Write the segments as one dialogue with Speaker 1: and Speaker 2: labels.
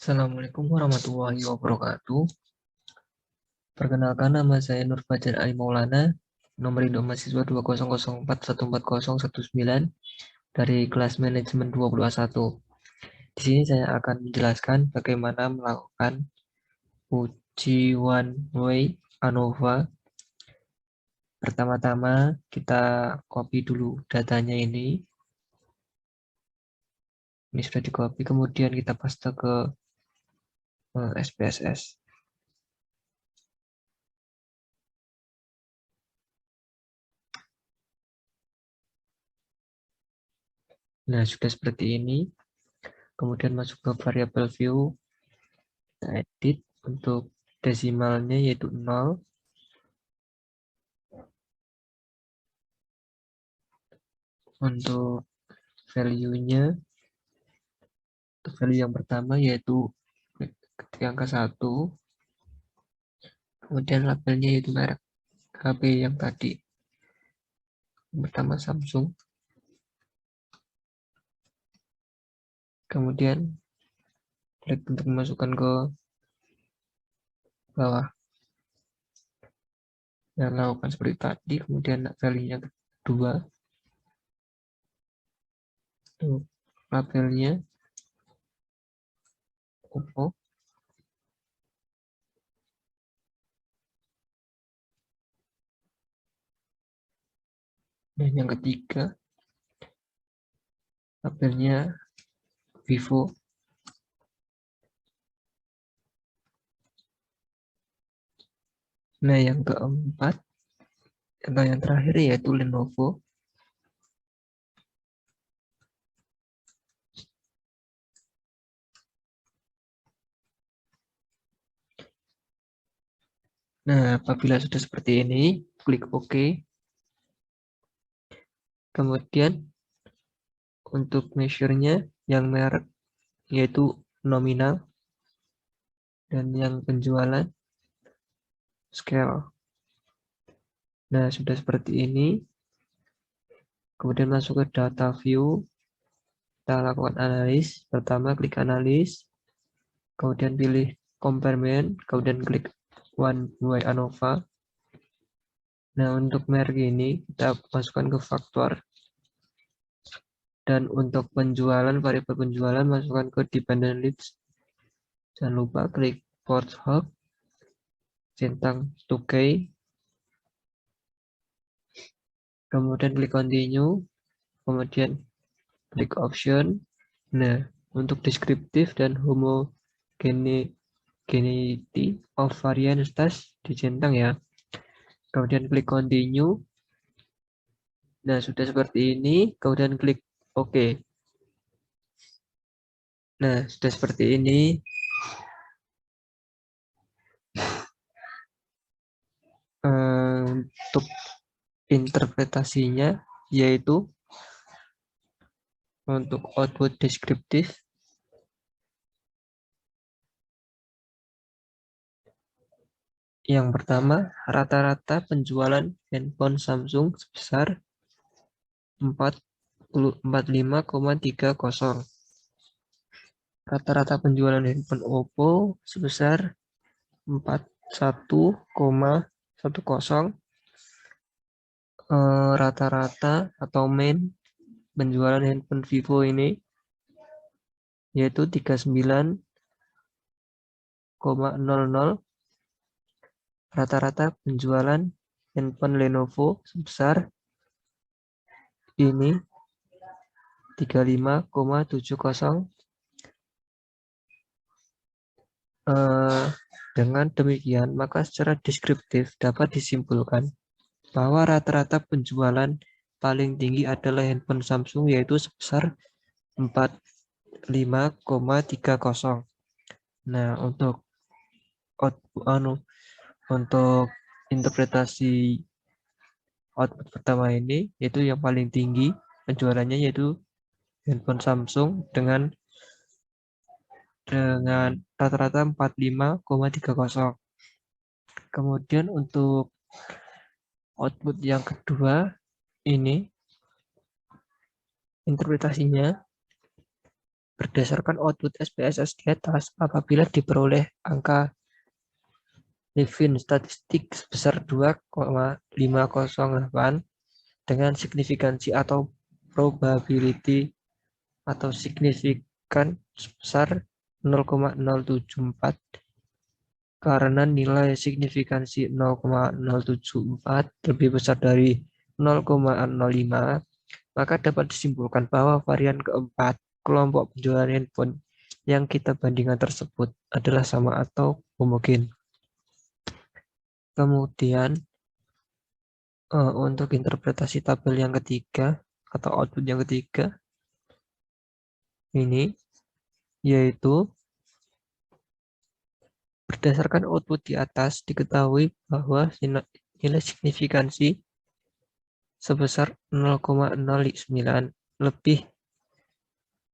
Speaker 1: Assalamualaikum warahmatullahi wabarakatuh. Perkenalkan, nama saya Nur Fajar Ali Maulana, nomor induk mahasiswa 200414019 dari kelas manajemen 20A1. Di sini saya akan menjelaskan bagaimana melakukan uji one way ANOVA. Pertama-tama kita copy dulu datanya ini. Ini sudah di copy, kemudian kita paste ke SPSS. Nah, sudah seperti ini. Kemudian masuk ke variable view, kita edit untuk desimalnya yaitu 0. Untuk value-nya, untuk value yang pertama yaitu ketik angka 1. Kemudian labelnya yaitu merek HP yang tadi. Yang pertama Samsung. Kemudian klik untuk memasukkan ke bawah. Dan lakukan seperti tadi. Kemudian value-nya kedua. Untuk labelnya Oppo. Dan yang ketiga labelnya Vivo. Nah, yang keempat atau yang terakhir yaitu Lenovo. Nah, apabila sudah seperti ini, klik OK. Kemudian untuk measure-nya yang merek yaitu nominal, dan yang penjualan scale. Nah, sudah seperti ini. Kemudian masuk ke data view, kita lakukan analis. Pertama klik analis, kemudian pilih compare, kemudian klik one way ANOVA. Nah, untuk merek ini kita masukkan ke faktor. Dan untuk penjualan, variabel penjualan masukkan ke dependent leads. Jangan lupa klik port hub, centang 2K, kemudian klik continue, kemudian klik option. Nah, untuk deskriptif dan homogeneity of variance test dicentang ya. Kemudian klik continue. Nah, sudah seperti ini, kemudian klik OK. Nah, sudah seperti ini. Untuk interpretasinya yaitu untuk output deskriptif yang pertama, rata-rata penjualan handphone Samsung sebesar 45,30. Rata-rata penjualan handphone Oppo sebesar 41,10. Rata-rata atau main penjualan handphone Vivo ini yaitu 39,00. Rata-rata penjualan handphone Lenovo sebesar ini 35,70. Dengan demikian, maka secara deskriptif dapat disimpulkan bahwa rata-rata penjualan paling tinggi adalah handphone Samsung yaitu sebesar 45,30. Nah, untuk interpretasi output pertama ini yaitu yang paling tinggi penjualannya yaitu handphone Samsung dengan rata-rata 45,30. Kemudian untuk output yang kedua ini interpretasinya berdasarkan output SPSS di atas, apabila diperoleh angka Levin statistik sebesar 2,508 dengan signifikansi atau probability atau signifikan sebesar 0,074, karena nilai signifikansi 0,074 lebih besar dari 0,05, maka dapat disimpulkan bahwa varian keempat kelompok penjualan handphone yang kita bandingkan tersebut adalah sama atau homogen. Kemudian untuk interpretasi tabel yang ketiga atau output yang ketiga ini, yaitu berdasarkan output di atas diketahui bahwa nilai signifikansi sebesar 0,09 lebih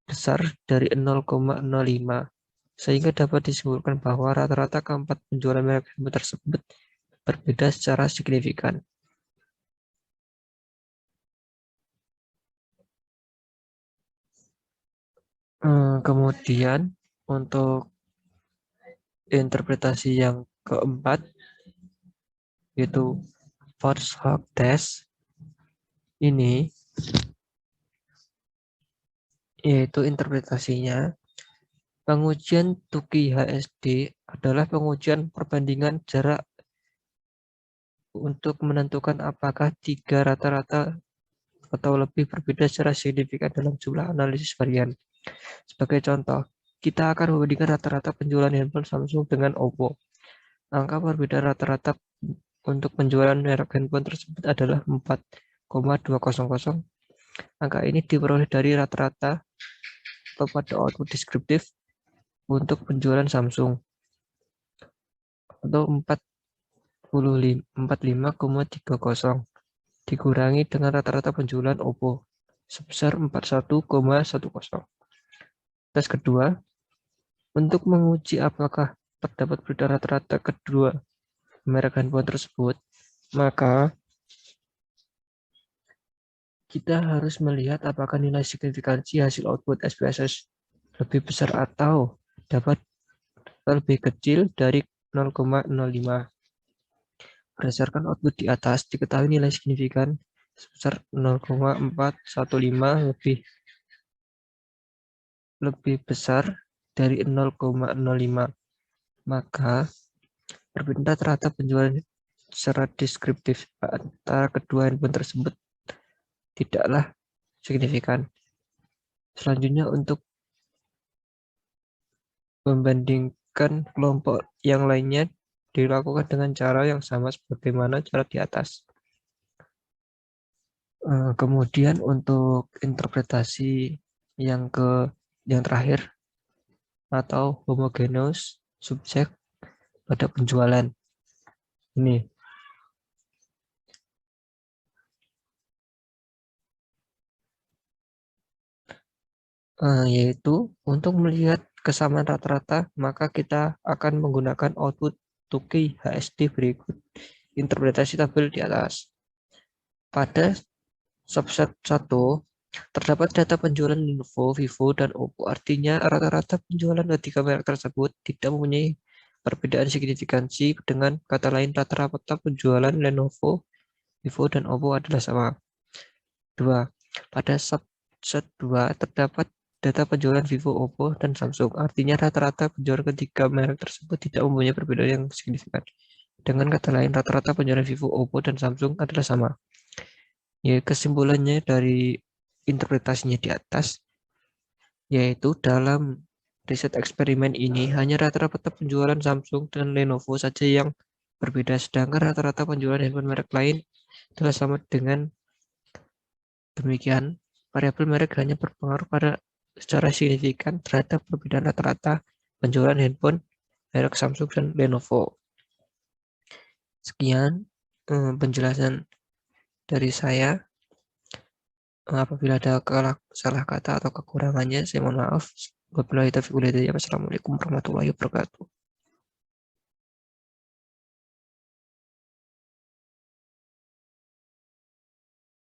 Speaker 1: besar dari 0,05, sehingga dapat disimpulkan bahwa rata-rata keempat penjualan merek handphone tersebut berbeda secara signifikan. Kemudian untuk interpretasi yang keempat, yaitu Force-Hoek test, ini yaitu interpretasinya, pengujian Tukey HSD adalah pengujian perbandingan jarak untuk menentukan apakah tiga rata-rata atau lebih berbeda secara signifikan dalam jumlah analisis varian. Sebagai contoh, kita akan membandingkan rata-rata penjualan handphone Samsung dengan Oppo. Angka perbedaan rata-rata untuk penjualan merek handphone tersebut adalah 4,200. Angka ini diperoleh dari rata-rata atau pada output deskriptif untuk penjualan Samsung atau 45,30 dikurangi dengan rata-rata penjualan Oppo sebesar 41,10. Tes kedua, untuk menguji apakah terdapat perbedaan rata-rata kedua merek handphone tersebut, maka kita harus melihat apakah nilai signifikansi hasil output SPSS lebih besar atau dapat lebih kecil dari 0,05. Berdasarkan output di atas, diketahui nilai signifikan sebesar 0,415 lebih besar dari 0,05. Maka perbedaan rata-rata penjualan secara deskriptif antara kedua handphone tersebut tidaklah signifikan. Selanjutnya, untuk membandingkan kelompok yang lainnya dilakukan dengan cara yang sama sebagaimana cara di atas. Kemudian untuk interpretasi yang terakhir atau homogeneous subjek pada penjualan ini, yaitu untuk melihat kesamaan rata-rata, maka kita akan menggunakan output Tukey HSD berikut interpretasi tabel di atas. Pada subset 1 terdapat data penjualan Lenovo, Vivo, dan Oppo. Artinya rata-rata penjualan ketiga merek tersebut tidak mempunyai perbedaan signifikansi. Dengan kata lain, rata-rata penjualan Lenovo, Vivo, dan Oppo adalah sama. 2. Pada subset 2 terdapat data penjualan Vivo, Oppo, dan Samsung. Artinya rata-rata penjualan ketiga merek tersebut tidak mempunyai perbedaan yang signifikan. Dengan kata lain, rata-rata penjualan Vivo, Oppo, dan Samsung adalah sama. Ya, kesimpulannya dari interpretasinya di atas, yaitu dalam riset eksperimen ini hanya rata-rata penjualan Samsung dan Lenovo saja yang berbeda, sedangkan rata-rata penjualan handphone merek lain adalah sama. Dengan demikian, variabel merek hanya berpengaruh secara signifikan terhadap perbedaan rata-rata penjualan handphone merek Samsung dan Lenovo. Sekian penjelasan dari saya. Apabila ada salah kata atau kekurangannya, saya mohon maaf. Wabillahi taufiq wal hidayah. Wassalamualaikum warahmatullahi wabarakatuh.